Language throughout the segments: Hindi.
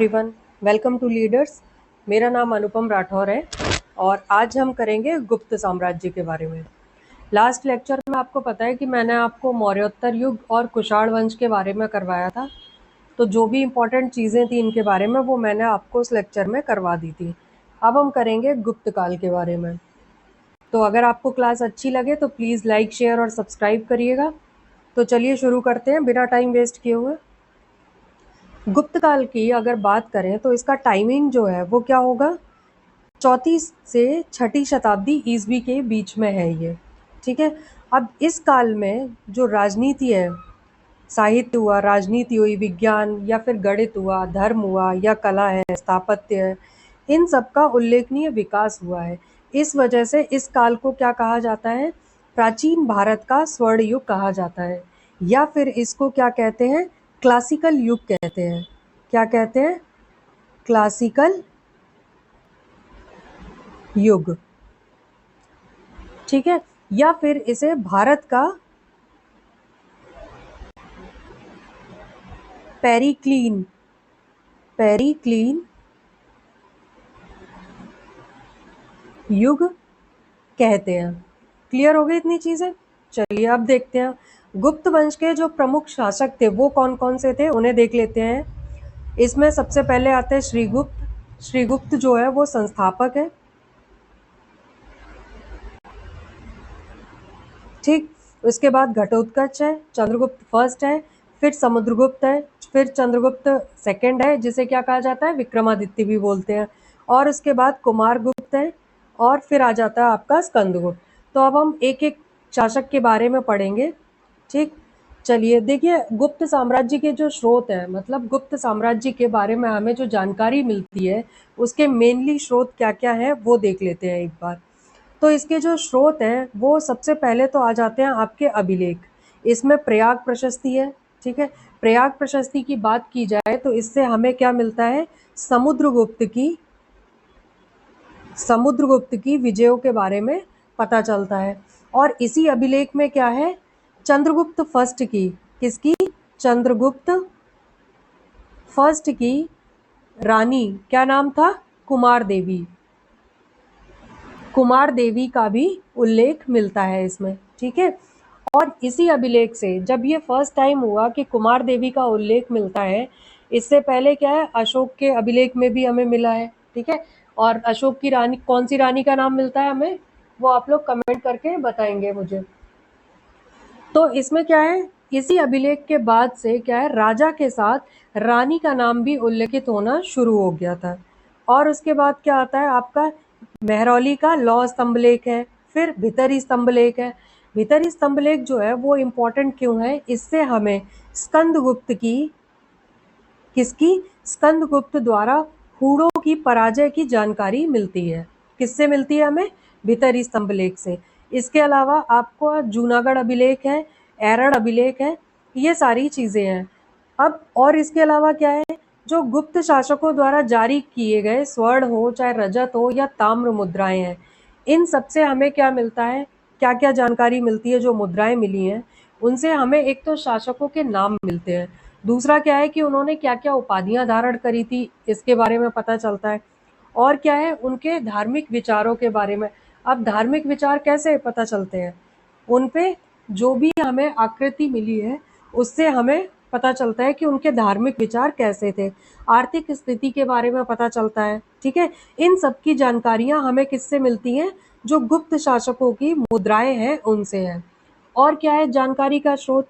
Everyone, welcome to leaders. मेरा नाम अनुपम राठौर है और आज हम करेंगे गुप्त साम्राज्य के बारे में। लास्ट लेक्चर में आपको पता है कि मैंने आपको मौर्योत्तर युग और कुषाण वंश के बारे में करवाया था। तो जो भी इम्पोर्टेंट चीज़ें थी इनके बारे में वो मैंने आपको उस लेक्चर में करवा दी थी। अब हम करेंगे गुप्त काल के बारे में। तो अगर आपको क्लास अच्छी लगे तो प्लीज़ लाइक, शेयर और सब्सक्राइब करिएगा। तो चलिए शुरू करते हैं बिना टाइम वेस्ट किए हुए। गुप्त काल की अगर बात करें तो इसका टाइमिंग जो है वो क्या होगा, 4वीं से 6वीं शताब्दी ईस्वी के बीच में है ये। ठीक है। अब इस काल में जो राजनीति है, साहित्य हुआ, राजनीति हुई, विज्ञान या फिर गणित हुआ, धर्म हुआ या कला है, स्थापत्य है, इन सब का उल्लेखनीय विकास हुआ है। इस वजह से इस काल को क्या कहा जाता है, प्राचीन भारत का स्वर्ण युग कहा जाता है, या फिर इसको क्या कहते हैं, क्लासिकल युग कहते हैं। क्या कहते हैं? क्लासिकल युग। ठीक है। या फिर इसे भारत का पेरिक्लीन युग कहते हैं। क्लियर हो गई इतनी चीजें? चलिए अब देखते हैं गुप्त वंश के जो प्रमुख शासक थे वो कौन कौन से थे, उन्हें देख लेते हैं। इसमें सबसे पहले आते हैं श्रीगुप्त। श्रीगुप्त जो है वो संस्थापक है। ठीक। उसके बाद घटोत्कच है, चंद्रगुप्त फर्स्ट है, फिर समुद्रगुप्त है, फिर चंद्रगुप्त सेकंड है, जिसे क्या कहा जाता है, विक्रमादित्य भी बोलते हैं। और उसके बाद कुमारगुप्त है और फिर आ जाता है आपका स्कंदगुप्त। तो अब हम एक एक शासक के बारे में पढ़ेंगे। ठीक। चलिए देखिए, गुप्त साम्राज्य के जो स्रोत हैं, मतलब गुप्त साम्राज्य के बारे में हमें जो जानकारी मिलती है उसके मेनली स्रोत क्या क्या है वो देख लेते हैं एक बार। तो इसके जो स्रोत हैं वो सबसे पहले तो आ जाते हैं आपके अभिलेख। इसमें प्रयाग प्रशस्ति है। ठीक है। प्रयाग प्रशस्ति की बात की जाए तो इससे हमें क्या मिलता है, समुद्रगुप्त की विजयों के बारे में पता चलता है। और इसी अभिलेख में क्या है, चंद्रगुप्त फर्स्ट की, किसकी, चंद्रगुप्त फर्स्ट की रानी क्या नाम था, कुमार देवी। कुमार देवी का भी उल्लेख मिलता है इसमें। ठीक है। और इसी अभिलेख से जब ये फर्स्ट टाइम हुआ कि कुमार देवी का उल्लेख मिलता है, इससे पहले क्या है, अशोक के अभिलेख में भी हमें मिला है। ठीक है। और अशोक की रानी, कौन सी रानी का नाम मिलता है हमें, वो आप लोग कमेंट करके बताएंगे मुझे। तो इसमें क्या है, इसी अभिलेख के बाद से क्या है, राजा के साथ रानी का नाम भी उल्लेखित होना शुरू हो गया था। और उसके बाद क्या आता है आपका, मेहरौली का लौह स्तंभलेख है, फिर भीतरी स्तंभलेख है। भीतरी स्तंभलेख जो है वो इम्पोर्टेंट क्यों है, इससे हमें स्कंदगुप्त की, किसकी, स्कंदगुप्त द्वारा हूणों की पराजय की जानकारी मिलती है। किससे मिलती है हमें, भीतरी स्तंभलेख से। इसके अलावा आपको जूनागढ़ अभिलेख है, एरड़ अभिलेख है, ये सारी चीजें हैं। अब और इसके अलावा क्या है, जो गुप्त शासकों द्वारा जारी किए गए स्वर्ण हो, चाहे रजत हो या ताम्र मुद्राएं हैं, इन सबसे हमें क्या मिलता है, क्या क्या जानकारी मिलती है। जो मुद्राएं मिली हैं उनसे हमें एक तो शासकों के नाम मिलते हैं, दूसरा क्या है कि उन्होंने क्या क्या उपाधियां धारण करी थी इसके बारे में पता चलता है, और क्या है, उनके धार्मिक विचारों के बारे में। अब धार्मिक विचार कैसे पता चलते हैं, उन पे जो भी हमें आकृति मिली है उससे हमें पता चलता है कि उनके धार्मिक विचार कैसे थे। आर्थिक स्थिति के बारे में पता चलता है। ठीक है। इन सब की जानकारियां हमें किससे मिलती हैं, जो गुप्त शासकों की मुद्राएं हैं उनसे है। और क्या है जानकारी का स्रोत,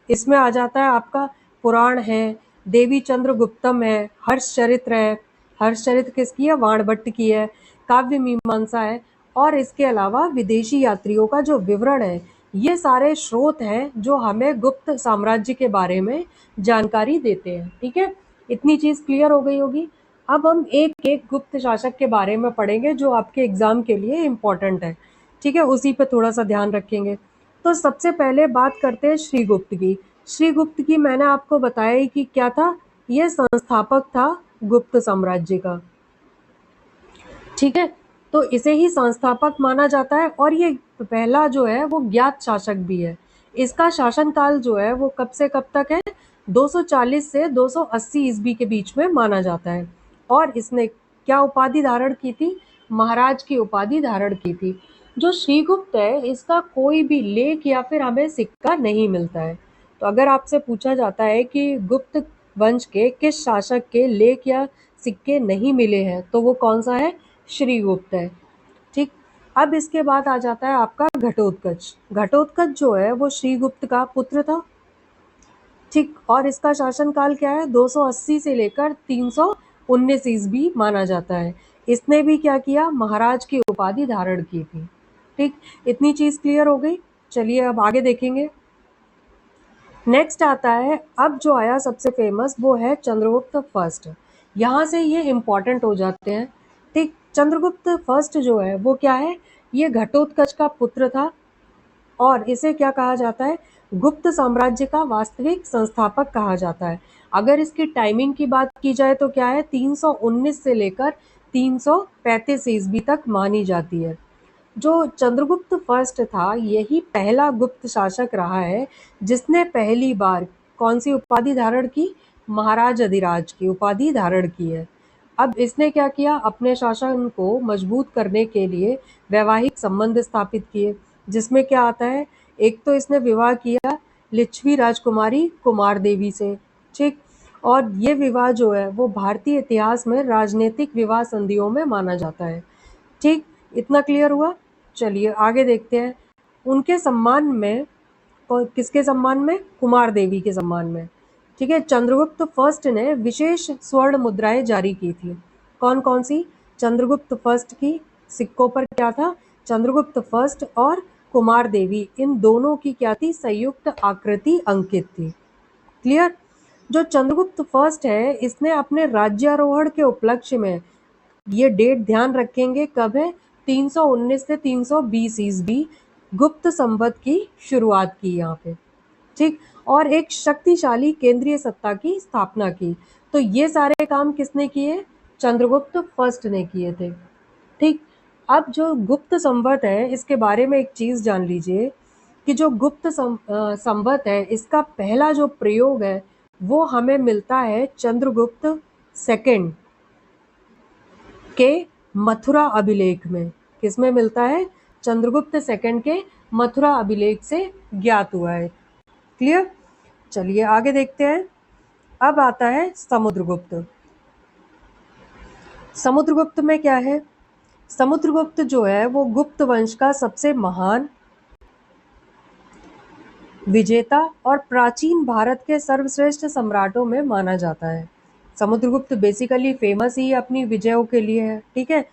इसमें आ जाता है आपका पुराण है, देवी चंद्रगुप्तम है, हर्ष चरित्र है। हर्ष चरित्र किसकी है, वाणभट्ट की है। काव्य मीमांसा है। और इसके अलावा विदेशी यात्रियों का जो विवरण है, ये सारे स्रोत हैं जो हमें गुप्त साम्राज्य के बारे में जानकारी देते हैं। ठीक है। इतनी चीज क्लियर हो गई होगी। अब हम एक एक गुप्त शासक के बारे में पढ़ेंगे जो आपके एग्जाम के लिए इम्पोर्टेंट है। ठीक है। उसी पे थोड़ा सा ध्यान रखेंगे। तो सबसे पहले बात करते हैं श्रीगुप्त की। श्रीगुप्त की मैंने आपको बताया ही कि क्या था, यह संस्थापक था गुप्त साम्राज्य का। ठीक है। तो इसे ही संस्थापक माना जाता है और ये पहला जो है वो ज्ञात शासक भी है। इसका शासनकाल जो है वो कब से कब तक है, 240 से 280 ईस्वी के बीच में माना जाता है। और इसने क्या उपाधि धारण की थी? महाराज की उपाधि धारण की थी। जो श्रीगुप्त है, इसका कोई भी लेख या फिर हमें सिक्का नहीं मिलता है। तो अगर आपसे पूछा जाता है कि गुप्त वंश के किस शासक के लेख या सिक्के नहीं मिले हैं, तो वो कौन सा है? श्रीगुप्त है। ठीक। अब इसके बाद आ जाता है आपका घटोत्कच। घटोत्कच जो है वो श्रीगुप्त का पुत्र था। ठीक। और इसका शासनकाल क्या है? 280 से लेकर 319 ईस्वी माना जाता है। इसने भी क्या किया? महाराज की उपाधि धारण की थी। ठीक। इतनी चीज क्लियर हो गई। चलिए अब आगे देखेंगे। नेक्स्ट आता है, अब जो आया सबसे फेमस वो है चंद्रगुप्त फर्स्ट। यहाँ से ये इम्पोर्टेंट हो जाते हैं। ठीक। चंद्रगुप्त फर्स्ट जो है वो क्या है? ये घटोत्कच का पुत्र था और इसे क्या कहा जाता है? गुप्त साम्राज्य का वास्तविक संस्थापक कहा जाता है। अगर इसकी टाइमिंग की बात की जाए तो क्या है? 319 से लेकर 335 ईस्वी तक मानी जाती है। जो चंद्रगुप्त फर्स्ट था, यही पहला गुप्त शासक रहा है जिसने पहली बार कौन सी उपाधि धारण की? महाराज अधिराज की उपाधि धारण की है। अब इसने क्या किया? अपने शासन को मजबूत करने के लिए वैवाहिक संबंध स्थापित किए, जिसमें क्या आता है? एक तो इसने विवाह किया लिच्छवी राजकुमारी कुमार देवी से। ठीक। और ये विवाह जो है वो भारतीय इतिहास में राजनीतिक विवाह संधियों में माना जाता है। ठीक। इतना क्लियर हुआ। चलिए आगे देखते हैं। उनके सम्मान में, किसके सम्मान में? कुमार देवी के सम्मान में। ठीक है। चंद्रगुप्त फर्स्ट ने विशेष स्वर्ण मुद्राएं जारी की थी। कौन कौन सी? चंद्रगुप्त फर्स्ट की सिक्कों पर क्या था? चंद्रगुप्त फर्स्ट और कुमार देवी, इन दोनों की क्या थी? संयुक्त आकृति अंकित थी। क्लियर। जो चंद्रगुप्त फर्स्ट है, इसने अपने राज्यारोहण के उपलक्ष्य में, ये डेट ध्यान रखेंगे कब है? 319 से 320 ईस्वी गुप्त संवत की शुरुआत की यहाँ पे। ठीक। और एक शक्तिशाली केंद्रीय सत्ता की स्थापना की। तो ये सारे काम किसने किए? चंद्रगुप्त फर्स्ट ने किए थे। ठीक। अब जो गुप्त संवत है, इसके बारे में एक चीज जान लीजिए कि जो गुप्त संवत है, इसका पहला जो प्रयोग है वो हमें मिलता है चंद्रगुप्त सेकंड के मथुरा अभिलेख में। किसमें मिलता है? चंद्रगुप्त सेकंड के मथुरा अभिलेख से ज्ञात हुआ है। क्लियर। चलिए आगे देखते हैं। अब आता है समुद्रगुप्त। समुद्रगुप्त में क्या है? समुद्रगुप्त जो है वो गुप्त वंश का सबसे महान विजेता और प्राचीन भारत के सर्वश्रेष्ठ सम्राटों में माना जाता है। समुद्रगुप्त बेसिकली फेमस ही अपनी विजयों के लिए है। ठीक है।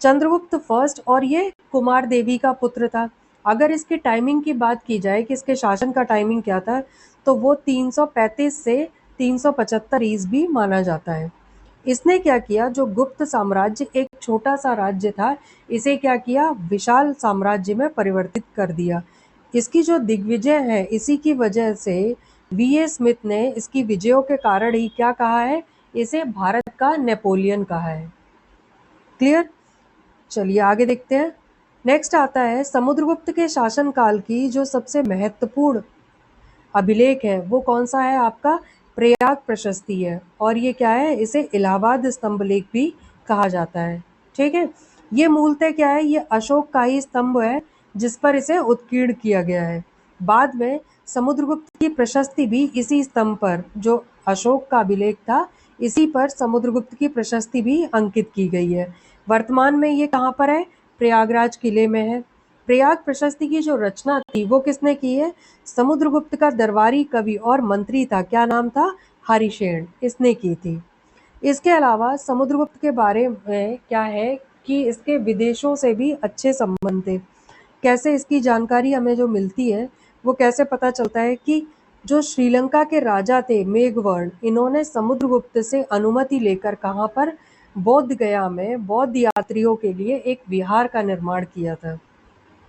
चंद्रगुप्त फर्स्ट, और ये कुमार देवी का पुत्र था। अगर इसकी टाइमिंग की बात की जाए कि इसके शासन का टाइमिंग क्या था, तो वो 335 से 375 ईस्वी माना जाता है। इसने क्या किया? जो गुप्त साम्राज्य एक छोटा सा राज्य था, इसे क्या किया? विशाल साम्राज्य में परिवर्तित कर दिया। इसकी जो दिग्विजय है, इसी की वजह से वी.ए. स्मिथ ने इसकी विजयों के कारण ही क्या कहा है? इसे भारत का नेपोलियन कहा है। क्लियर। चलिए आगे देखते हैं। नेक्स्ट आता है समुद्रगुप्त के शासनकाल की जो सबसे महत्वपूर्ण अभिलेख है वो कौन सा है? आपका प्रयाग प्रशस्ति है। और ये क्या है? इसे इलाहाबाद स्तंभ लेख भी कहा जाता है। ठीक है। ये मूलतः क्या है? ये अशोक का ही स्तंभ है जिस पर इसे उत्कीर्ण किया गया है। बाद में समुद्रगुप्त की प्रशस्ति भी इसी स्तंभ पर, जो अशोक का अभिलेख था, इसी पर समुद्रगुप्त की प्रशस्ति भी अंकित की गई है। वर्तमान में ये कहाँ पर है? प्रयागराज किले में है। प्रयाग प्रशस्ति की जो रचना थी वो किसने की है? समुद्रगुप्त का दरबारी कवि और मंत्री था, क्या नाम था? हरिशेन, इसने की थी। इसके अलावा समुद्रगुप्त के बारे में क्या है कि इसके विदेशों से भी अच्छे संबंध थे। कैसे इसकी जानकारी हमें जो मिलती है वो कैसे पता चलता है कि जो श्रीलंका के राजा थे मेघवर्ण, इन्होंने समुद्रगुप्त से अनुमति लेकर कहाँ पर? बोध गया में बौद्ध यात्रियों के लिए एक विहार का निर्माण किया था।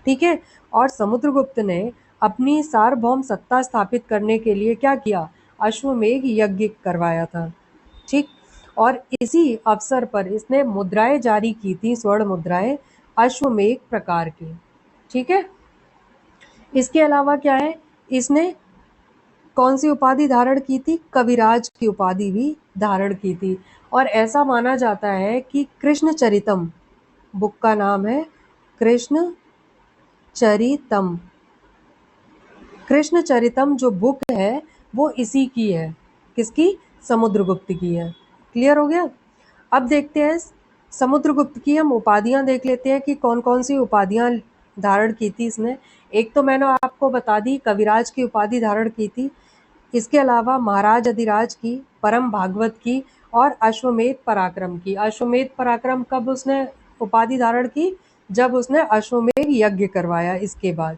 ठीक है। और समुद्रगुप्त ने अपनी सार्वभौम सत्ता स्थापित करने के लिए क्या किया? अश्वमेध यज्ञ करवाया था। ठीक। और इसी अवसर पर इसने मुद्राएं जारी की थी, स्वर्ण मुद्राएं अश्वमेध प्रकार की। ठीक है। इसके अलावा क्या है? इसने कौन सी उपाधि धारण की थी? कविराज की उपाधि भी धारण की थी। और ऐसा माना जाता है कि कृष्ण चरितम बुक का नाम है कृष्ण चरितम। कृष्ण चरितम जो बुक है वो इसी की है। किसकी? समुद्रगुप्त की है। क्लियर हो गया? अब देखते हैं समुद्रगुप्त की हम उपाधियां देख लेते हैं कि कौन कौन सी उपाधियां धारण की थी इसने। एक तो मैंने आपको बता दी, कविराज की उपाधि धारण की थी। इसके अलावा महाराज अधिराज की, परम भागवत की और अश्वमेध पराक्रम की। अश्वमेध पराक्रम कब उसने उपाधि धारण की? जब उसने अश्वमेध यज्ञ करवाया इसके बाद।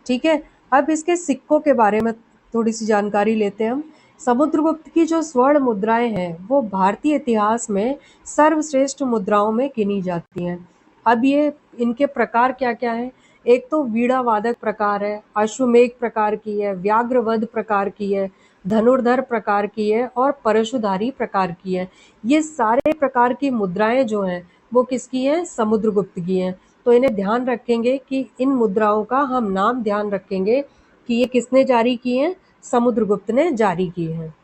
ठीक है, अब इसके सिक्कों के बारे में थोड़ी सी जानकारी लेते हैं हम। समुद्रगुप्त की जो स्वर्ण मुद्राएं हैं वो भारतीय इतिहास में सर्वश्रेष्ठ मुद्राओं में गिनी जाती हैं। अब ये इनके प्रकार क्या क्या हैं? एक तो वीणा वादक प्रकार है, अश्वमेघ प्रकार की है, व्याघ्रवध प्रकार की है, धनुर्धर प्रकार की है और परशुधारी प्रकार की है। ये सारे प्रकार की मुद्राएं जो हैं वो किसकी हैं? समुद्रगुप्त की हैं। तो इन्हें ध्यान रखेंगे कि इन मुद्राओं का हम नाम ध्यान रखेंगे कि ये किसने जारी की हैं? समुद्रगुप्त ने जारी की हैं।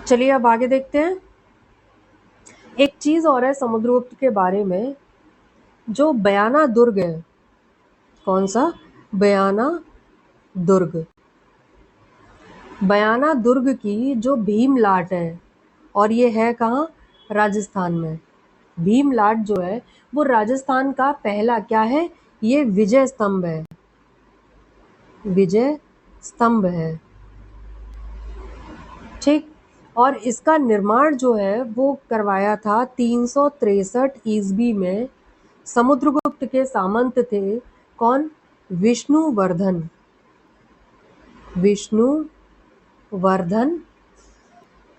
चलिए अब आगे देखते हैं। एक चीज और है समुद्रगुप्त के बारे में, जो बयाना दुर्ग है। कौन सा? बयाना दुर्ग। बयाना दुर्ग की जो भीमलाट है, और ये है कहाँ? राजस्थान में। भीमलाट जो है वो राजस्थान का पहला क्या है? ये विजय स्तंभ है। विजय स्तंभ है। ठीक। और इसका निर्माण जो है वो करवाया था 363 ईस्वी में। समुद्रगुप्त के सामंत थे कौन? विष्णुवर्धन। विष्णुवर्धन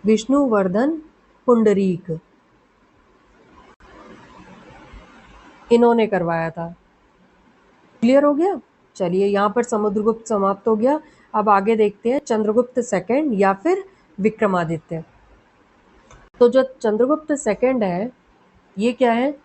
विष्णुवर्धन पुंडरीक, इन्होंने करवाया था। क्लियर हो गया? चलिए यहाँ पर समुद्रगुप्त समाप्त हो गया। अब आगे देखते हैं चंद्रगुप्त सेकंड या फिर विक्रमादित्य। तो जो चंद्रगुप्त सेकंड है ये क्या है?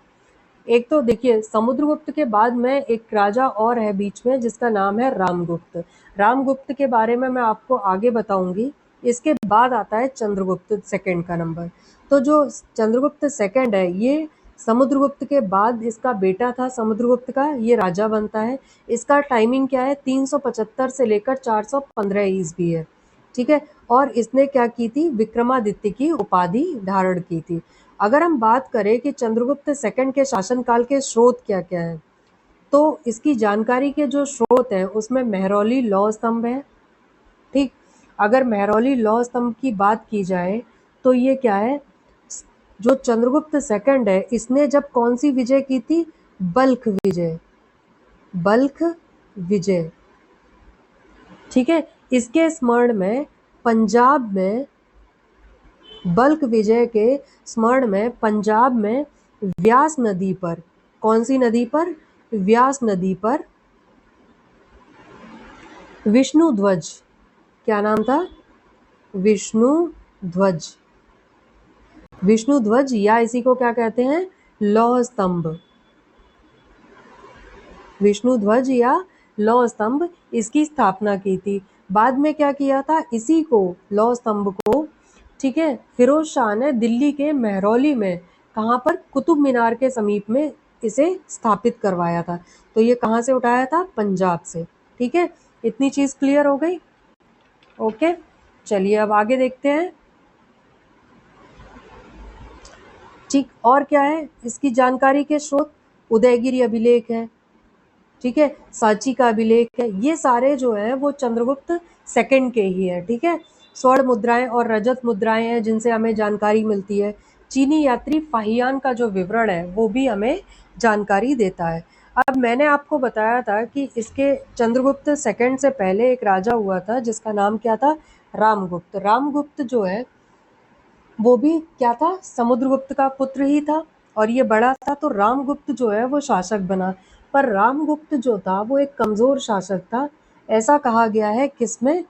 एक तो देखिए समुद्रगुप्त के बाद में एक राजा और है बीच में जिसका नाम है रामगुप्त। रामगुप्त के बारे में मैं आपको आगे बताऊंगी। इसके बाद आता है चंद्रगुप्त सेकंड का नंबर। तो जो चंद्रगुप्त सेकंड है ये समुद्रगुप्त के बाद इसका बेटा था समुद्रगुप्त का, ये राजा बनता है। इसका टाइमिंग क्या है? 375 से लेकर 415 ईस्वी है। ठीक है। और इसने क्या की थी? विक्रमादित्य की उपाधि धारण की थी। अगर हम बात करें कि चंद्रगुप्त सेकंड के शासनकाल के स्रोत क्या क्या हैं, तो इसकी जानकारी के जो स्रोत हैं उसमें मेहरौली लौह स्तंभ है। ठीक। अगर मेहरौली लौह स्तंभ की बात की जाए तो ये क्या है? जो चंद्रगुप्त सेकंड है इसने जब कौन सी विजय की थी? बल्ख विजय। बल्ख विजय। ठीक है। इसके स्मरण में पंजाब में, बल्ख विजय के स्मरण में पंजाब में व्यास नदी पर, कौन सी नदी पर? व्यास नदी पर विष्णु ध्वज, क्या नाम था? विष्णु ध्वज। विष्णु ध्वज या इसी को क्या कहते हैं? लौह स्तंभ। विष्णु ध्वज या लौह स्तंभ, इसकी स्थापना की थी। बाद में क्या किया था? इसी को लौह स्तंभ को, ठीक है, फिरोज शाह ने दिल्ली के मेहरौली में, कहाँ पर? कुतुब मीनार के समीप में इसे स्थापित करवाया था। तो ये कहाँ से उठाया था? पंजाब से। ठीक है, इतनी चीज क्लियर हो गई? ओके, चलिए अब आगे देखते हैं। ठीक, और क्या है इसकी जानकारी के स्रोत? उदयगिरी अभिलेख है, ठीक है, सांची का अभिलेख है। ये सारे जो हैं वो चंद्रगुप्त सेकंड के ही है। ठीक है। स्वर्ण मुद्राएं और रजत मुद्राएं हैं जिनसे हमें जानकारी मिलती है। चीनी यात्री फाहियान का जो विवरण है वो भी हमें जानकारी देता है। अब मैंने आपको बताया था कि इसके चंद्रगुप्त सेकंड से पहले एक राजा हुआ था जिसका नाम क्या था? रामगुप्त। रामगुप्त जो है वो भी क्या था? समुद्रगुप्त का पुत्र ही था और ये बड़ा था, तो रामगुप्त जो है वो शासक बना। पर रामगुप्त जो था वो एक कमजोर शासक था। ऐसा कहा गया है किसमें?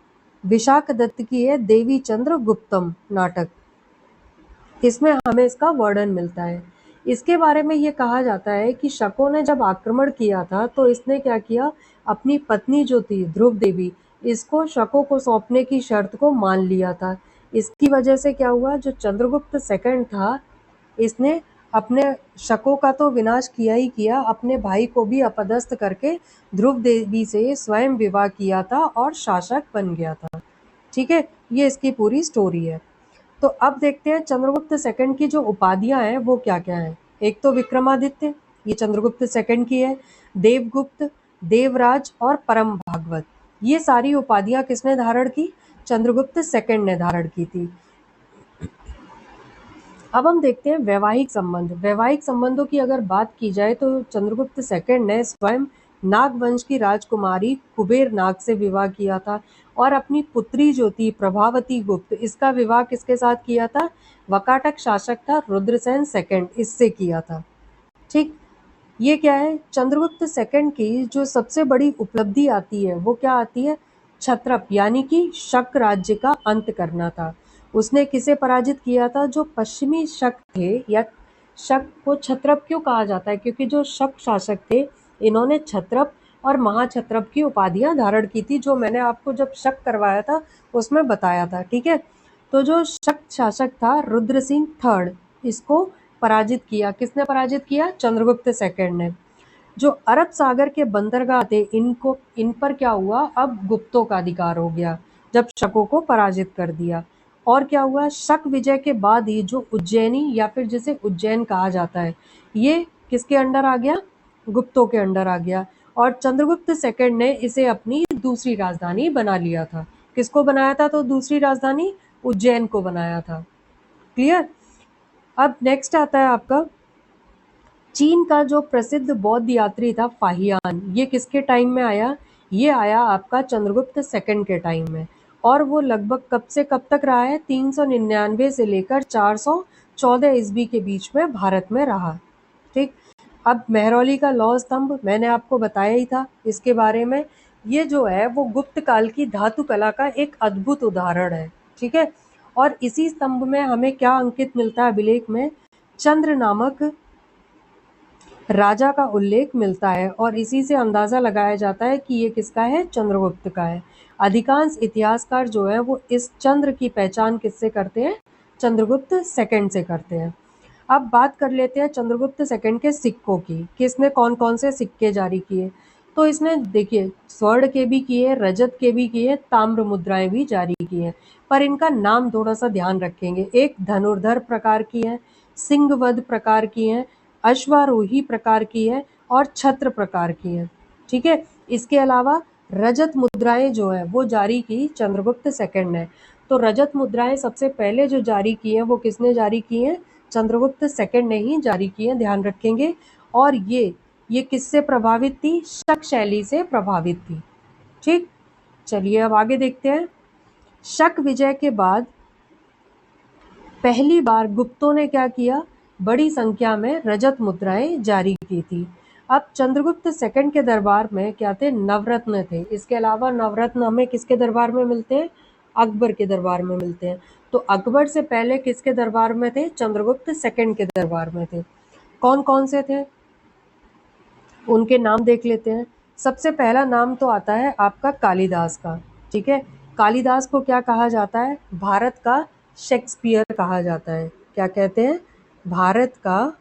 विशाख दत्त की है देवी चंद्र गुप्तम नाटक, इसमें हमें इसका वर्णन मिलता है। इसके बारे में ये कहा जाता है कि शकों ने जब आक्रमण किया था तो इसने क्या किया? अपनी पत्नी जो थी ध्रुव देवी, इसको शकों को सौंपने की शर्त को मान लिया था। इसकी वजह से क्या हुआ, जो चंद्रगुप्त सेकंड था, इसने अपने शकों का तो विनाश किया ही किया, अपने भाई को भी अपदस्थ करके ध्रुव देवी से स्वयं विवाह किया था और शासक बन गया था। ठीक है, ये इसकी पूरी स्टोरी है। तो अब देखते हैं चंद्रगुप्त सेकंड की जो उपाधियां हैं वो क्या क्या हैं। एक तो विक्रमादित्य, ये चंद्रगुप्त सेकंड की है। देवगुप्त, देवराज और परम भागवत, ये सारी उपाधियां किसने धारण की, चंद्रगुप्त सेकंड ने धारण की थी। अब हम देखते हैं वैवाहिक संबंध। वैवाहिक संबंधों की अगर बात की जाए तो चंद्रगुप्त सेकंड ने स्वयं नाग वंश की राजकुमारी कुबेर नाग से विवाह किया था और अपनी पुत्री जो थी प्रभावती गुप्त, इसका विवाह किसके साथ किया था, वकाटक शासक था रुद्रसेन सेकंड, इससे किया था। ठीक, ये क्या है, चंद्रगुप्त सेकंड की जो सबसे बड़ी उपलब्धि आती है वो क्या आती है, क्षत्रप यानी कि शक राज्य का अंत करना था। उसने किसे पराजित किया था, जो पश्चिमी शक थे, या शक को क्षत्रप क्यों कहा जाता है, क्योंकि जो शक शासक थे इन्होंने क्षत्रप और महाक्षत्रप की उपाधियां धारण की थी, जो मैंने आपको जब शक करवाया था उसमें बताया था। ठीक है, तो जो शक शासक था रुद्र सिंह थर्ड, इसको पराजित किया। किसने पराजित किया, चंद्रगुप्त सेकंड ने। जो अरब सागर के बंदरगाह थे, इन पर क्या हुआ, अब गुप्तों का अधिकार हो गया जब शकों को पराजित कर दिया। और क्या हुआ, शक विजय के बाद ही जो उज्जैनी या फिर जिसे उज्जैन कहा जाता है, ये किसके अंडर आ गया, गुप्तों के अंडर आ गया। और चंद्रगुप्त सेकंड ने इसे अपनी दूसरी राजधानी बना लिया था। किसको बनाया था, तो दूसरी राजधानी उज्जैन को बनाया था। क्लियर। अब नेक्स्ट आता है आपका चीन का जो प्रसिद्ध बौद्ध यात्री था फाहियान, ये किसके टाइम में आया, ये आया आपका चंद्रगुप्त सेकंड के टाइम में। और वो लगभग कब से कब तक रहा है, 399 से लेकर 414 ईस्वी के बीच में भारत में रहा। ठीक, अब मेहरौली का लौह स्तंभ मैंने आपको बताया ही था इसके बारे में। ये जो है वो गुप्त काल की धातु कला का एक अद्भुत उदाहरण है। ठीक है, और इसी स्तंभ में हमें क्या अंकित मिलता है अभिलेख में, चंद्र नामक राजा का उल्लेख मिलता है और इसी से अंदाजा लगाया जाता है कि ये किसका है, चंद्रगुप्त का है। अधिकांश इतिहासकार जो है वो इस चंद्र की पहचान किससे करते हैं, चंद्रगुप्त सेकंड से करते हैं। अब बात कर लेते हैं चंद्रगुप्त सेकंड के सिक्कों की, किसने कौन कौन से सिक्के जारी किए। तो इसने देखिए स्वर्ण के भी किए, रजत के भी किए, ताम्र मुद्राएं भी जारी की हैं, पर इनका नाम थोड़ा सा ध्यान रखेंगे। एक धनुर्धर प्रकार की है, सिंहवध प्रकार की है, अश्वारोही प्रकार की है और छत्र प्रकार की है। ठीक है, इसके अलावा रजत मुद्राएं जो है वो जारी की चंद्रगुप्त सेकंड ने। तो रजत मुद्राएं सबसे पहले जो जारी की हैं वो किसने जारी की हैं, चंद्रगुप्त सेकंड ने ही जारी की हैं, ध्यान रखेंगे। और ये किससे प्रभावित थी, शक शैली से प्रभावित थी। ठीक, चलिए अब आगे देखते हैं। शक विजय के बाद पहली बार गुप्तों ने क्या किया, बड़ी संख्या में रजत मुद्राएं जारी की थी। अब चंद्रगुप्त सेकंड के दरबार में क्या थे, नवरत्न थे। इसके अलावा नवरत्न हमें किसके दरबार में मिलते हैं, अकबर के दरबार में मिलते हैं। तो अकबर से पहले किसके दरबार में थे, चंद्रगुप्त सेकंड के दरबार में थे। कौन कौन से थे, उनके नाम देख लेते हैं। सबसे पहला नाम तो आता है आपका कालिदास का। ठीक है, कालिदास को क्या कहा जाता है, भारत का शेक्सपियर कहा जाता है। क्या कहते हैं, भारत का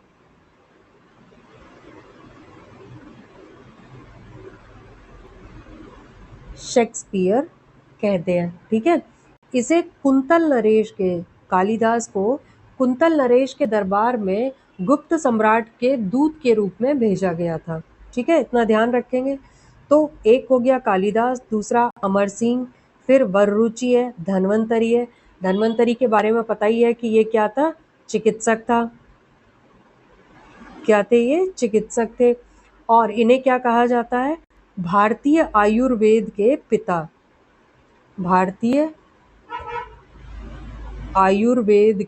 शेक्सपियर कहते हैं। ठीक है, इसे कुंतल नरेश के, कालिदास को कुंतल नरेश के दरबार में गुप्त सम्राट के दूत के रूप में भेजा गया था। ठीक है, इतना ध्यान रखेंगे। तो एक हो गया कालिदास, दूसरा अमर सिंह, फिर वररुचि है, धन्वंतरी है। धन्वंतरी के बारे में पता ही है कि ये क्या था, चिकित्सक था। क्या थे ये, चिकित्सक थे। और इन्हें क्या कहा जाता है, भारतीय आयुर्वेद के पिता, भारतीय आयुर्वेद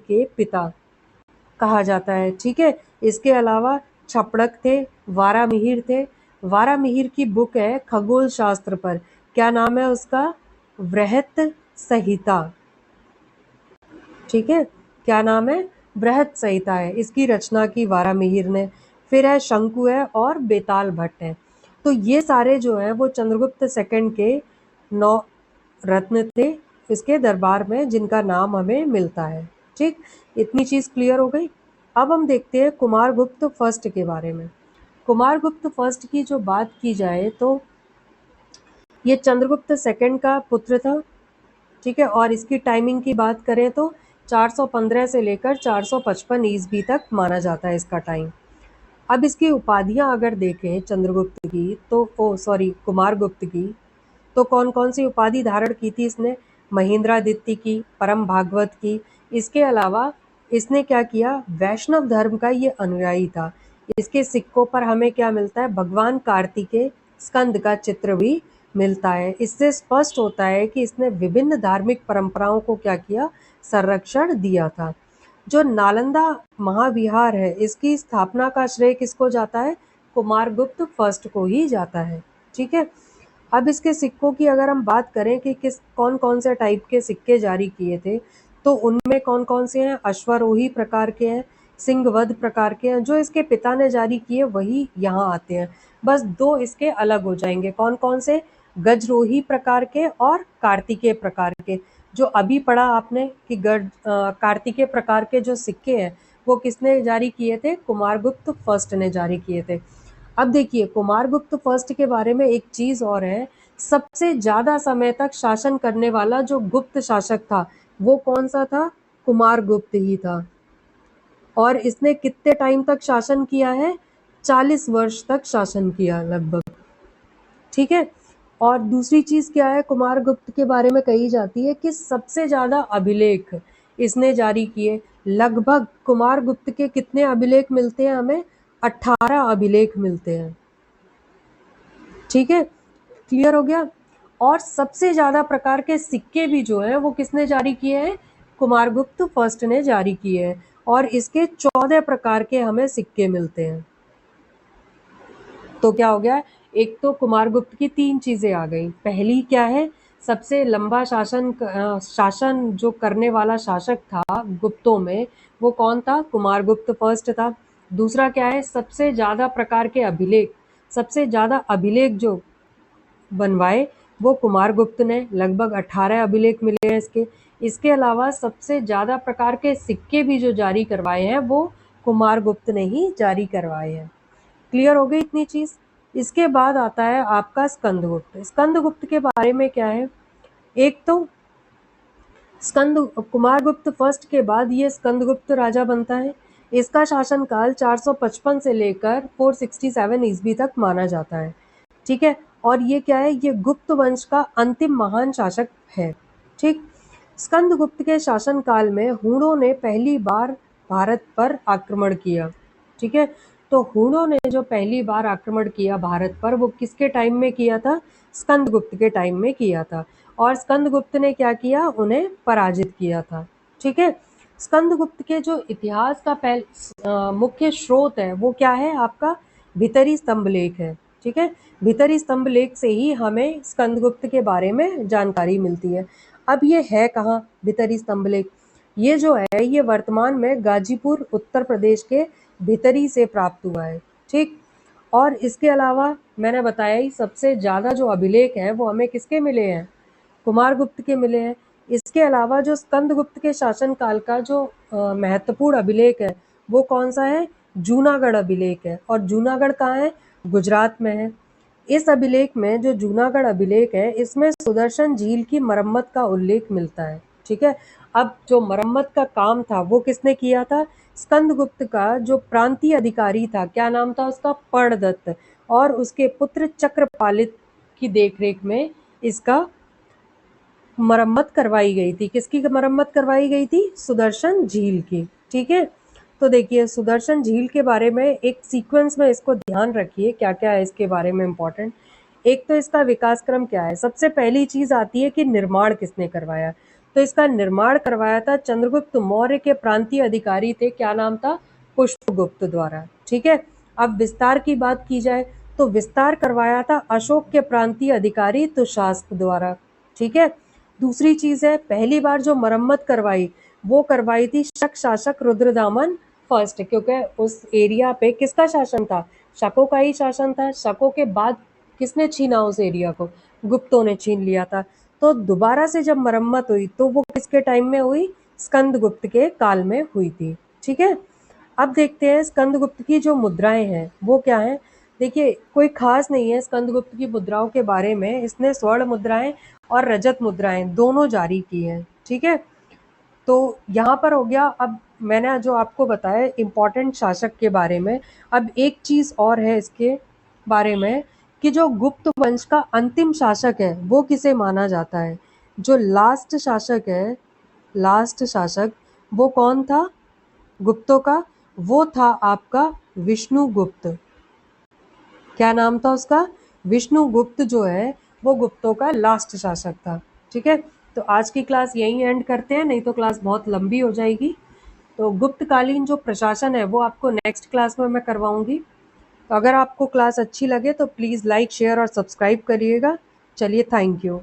के पिता कहा जाता है। ठीक है, इसके अलावा छपड़क थे, वारामिहिर थे। वारामिहिर की बुक है खगोल शास्त्र पर, क्या नाम है उसका, बृहत संहिता। ठीक है, क्या नाम है, बृहत संहिता है, इसकी रचना की वारामिहिर ने। फिर है शंकु है और बेताल भट्ट है। तो ये सारे जो है वो चंद्रगुप्त सेकंड के 9 रत्न थे इसके दरबार में, जिनका नाम हमें मिलता है। ठीक, इतनी चीज क्लियर हो गई। अब हम देखते हैं कुमारगुप्त फर्स्ट के बारे में। कुमारगुप्त फर्स्ट की जो बात की जाए तो ये चंद्रगुप्त सेकंड का पुत्र था। ठीक है, और इसकी टाइमिंग की बात करें तो 415 से लेकर 455 ईस्वी तक माना जाता है इसका टाइम। अब इसकी उपाधियां अगर देखें चंद्रगुप्त की तो कुमारगुप्त की, तो कौन कौन सी उपाधि धारण की थी इसने? महेंद्रादित्य की, परम भागवत की। इसके अलावा इसने क्या किया, वैष्णव धर्म का ये अनुयायी था। इसके सिक्कों पर हमें क्या मिलता है, भगवान कार्तिकेय स्कंद का चित्र भी मिलता है। इससे स्पष्ट होता है कि इसने विभिन्न धार्मिक परंपराओं को क्या किया, संरक्षण दिया था। जो नालंदा महाविहार है, इसकी स्थापना का श्रेय किसको जाता है? कुमारगुप्त फर्स्ट को ही जाता है। ठीक है, अब इसके सिक्कों की अगर हम बात करें कि किस कौन कौन से टाइप के सिक्के जारी किए थे, तो उनमें कौन कौन से हैं, अश्वरोही प्रकार के हैं, सिंहवध प्रकार के हैं। जो इसके पिता ने जारी किए वही यहाँ आते हैं, बस दो इसके अलग हो जाएंगे। कौन कौन से? गजरोही प्रकार के और कार्तिकेय प्रकार के। जो अभी पढ़ा आपने कि कार्तिकेय प्रकार के जो सिक्के हैं वो किसने जारी किए थे? कुमारगुप्त फर्स्ट ने जारी किए थे। अब देखिए कुमारगुप्त फर्स्ट के बारे में एक चीज और है, सबसे ज्यादा समय तक शासन करने वाला जो गुप्त शासक था वो कौन सा था? कुमारगुप्त ही था। और इसने कितने टाइम तक शासन किया है? 40 वर्ष तक शासन किया लगभग। ठीक है, और दूसरी चीज क्या है कुमारगुप्त के बारे में कही जाती है कि सबसे ज्यादा अभिलेख इसने जारी किए। लगभग कुमारगुप्त के कितने अभिलेख मिलते हैं हमें? 18 अभिलेख मिलते हैं। ठीक है, क्लियर हो गया। और सबसे ज्यादा प्रकार के सिक्के भी जो है वो किसने जारी किए हैं? कुमारगुप्त फर्स्ट ने जारी किए हैं। और इसके 14 प्रकार के हमें सिक्के मिलते हैं। तो क्या हो गया, एक तो कुमारगुप्त की 3 चीजें आ गई। पहली क्या है, सबसे लंबा शासन जो करने वाला शासक था गुप्तों में वो कौन था? कुमारगुप्त फर्स्ट था। दूसरा क्या है, सबसे ज्यादा प्रकार के अभिलेख, सबसे ज्यादा अभिलेख जो बनवाए वो कुमारगुप्त ने, लगभग 18 अभिलेख मिले हैं इसके। इसके अलावा सबसे ज्यादा प्रकार के सिक्के भी जो जारी करवाए हैं वो कुमारगुप्त ने ही जारी करवाए हैं। क्लियर हो गई इतनी चीज। इसके बाद आता है आपका स्कंदगुप्त। स्कंदगुप्त के बारे में क्या है, एक तो स्कंद कुमारगुप्त फर्स्ट के बाद ये स्कंदगुप्त राजा बनता है। इसका शासनकाल 455 से लेकर 467 ईस्वी तक माना जाता है। ठीक है, और ये क्या है, ये गुप्त वंश का अंतिम महान शासक है। ठीक, स्कंदगुप्त के शासनकाल में हूणों ने पहली बार भारत पर आक्रमण किया। ठीक है, तो हूणों ने जो पहली बार आक्रमण किया भारत पर वो किसके टाइम में किया था? स्कंदगुप्त के टाइम में किया था। और स्कंदगुप्त ने क्या किया? उन्हें पराजित किया था। ठीक है, स्कंदगुप्त के जो इतिहास का मुख्य स्रोत है वो क्या है आपका? भीतरी स्तंभ लेख है। ठीक है, भीतरी स्तंभ लेख से ही हमें स्कंदगुप्त के बारे में जानकारी मिलती है। अब ये है कहाँ भीतरी स्तंभ लेख? ये जो है ये वर्तमान में गाजीपुर उत्तर प्रदेश के भीतरी से प्राप्त हुआ है। ठीक, और इसके अलावा मैंने बताया ही सबसे ज्यादा जो अभिलेख हैं वो हमें किसके मिले हैं? कुमारगुप्त के मिले हैं। इसके अलावा जो स्कंदगुप्त के शासनकाल का जो महत्वपूर्ण अभिलेख है वो कौन सा है? जूनागढ़ अभिलेख है। और जूनागढ़ कहाँ है? गुजरात में है। इस अभिलेख में जो जूनागढ़ अभिलेख है इसमें सुदर्शन झील की मरम्मत का उल्लेख मिलता है। ठीक है, अब जो मरम्मत का काम था वो किसने किया था? स्कंदगुप्त का जो प्रांतीय अधिकारी था, क्या नाम था उसका? पर्णदत्त। और उसके पुत्र चक्रपालित की देखरेख में इसका मरम्मत करवाई गई थी। किसकी मरम्मत करवाई गई थी? सुदर्शन झील की। ठीक है, तो देखिए सुदर्शन झील के बारे में एक सीक्वेंस में इसको ध्यान रखिए क्या क्या है इसके बारे में इम्पोर्टेंट। एक तो इसका विकास क्रम क्या है, सबसे पहली चीज आती है कि निर्माण किसने करवाया। तो इसका निर्माण करवाया था चंद्रगुप्त मौर्य के प्रांतीय अधिकारी थे, क्या नाम था? पुष्पगुप्त द्वारा। ठीक है, अब विस्तार की बात की जाए तो विस्तार करवाया था अशोक के प्रांतीय अधिकारी तुषास्प द्वारा। ठीक है, दूसरी चीज है पहली बार जो मरम्मत करवाई वो करवाई थी शक शासक रुद्रदामन फर्स्ट, क्योंकि उस एरिया पे किसका शासन था? शकों का ही शासन था। शकों के बाद किसने छीना उस एरिया को? गुप्तों ने छीन लिया था। तो दोबारा से जब मरम्मत हुई तो वो किसके टाइम में हुई? स्कंदगुप्त के काल में हुई थी। ठीक है, अब देखते हैं स्कंदगुप्त की जो मुद्राएं हैं वो क्या हैं। देखिए, कोई खास नहीं है स्कंदगुप्त की मुद्राओं के बारे में। इसने स्वर्ण मुद्राएं और रजत मुद्राएं दोनों जारी की हैं। ठीक है, तो यहाँ पर हो गया। अब मैंने जो आपको बताया इम्पोर्टेंट शासक के बारे में। अब एक चीज़ और है इसके बारे में कि जो गुप्त वंश का अंतिम शासक है वो किसे माना जाता है? जो लास्ट शासक है, लास्ट शासक, वो कौन था गुप्तों का? वो था आपका विष्णुगुप्त। क्या नाम था उसका? विष्णुगुप्त जो है वो गुप्तों का लास्ट शासक था। ठीक है, तो आज की क्लास यहीं एंड करते हैं, नहीं तो क्लास बहुत लंबी हो जाएगी। तो गुप्तकालीन जो प्रशासन है वो आपको नेक्स्ट क्लास में मैं करवाऊंगी। तो अगर आपको क्लास अच्छी लगे तो प्लीज़ लाइक, शेयर और सब्सक्राइब करिएगा। चलिए, थैंक यू।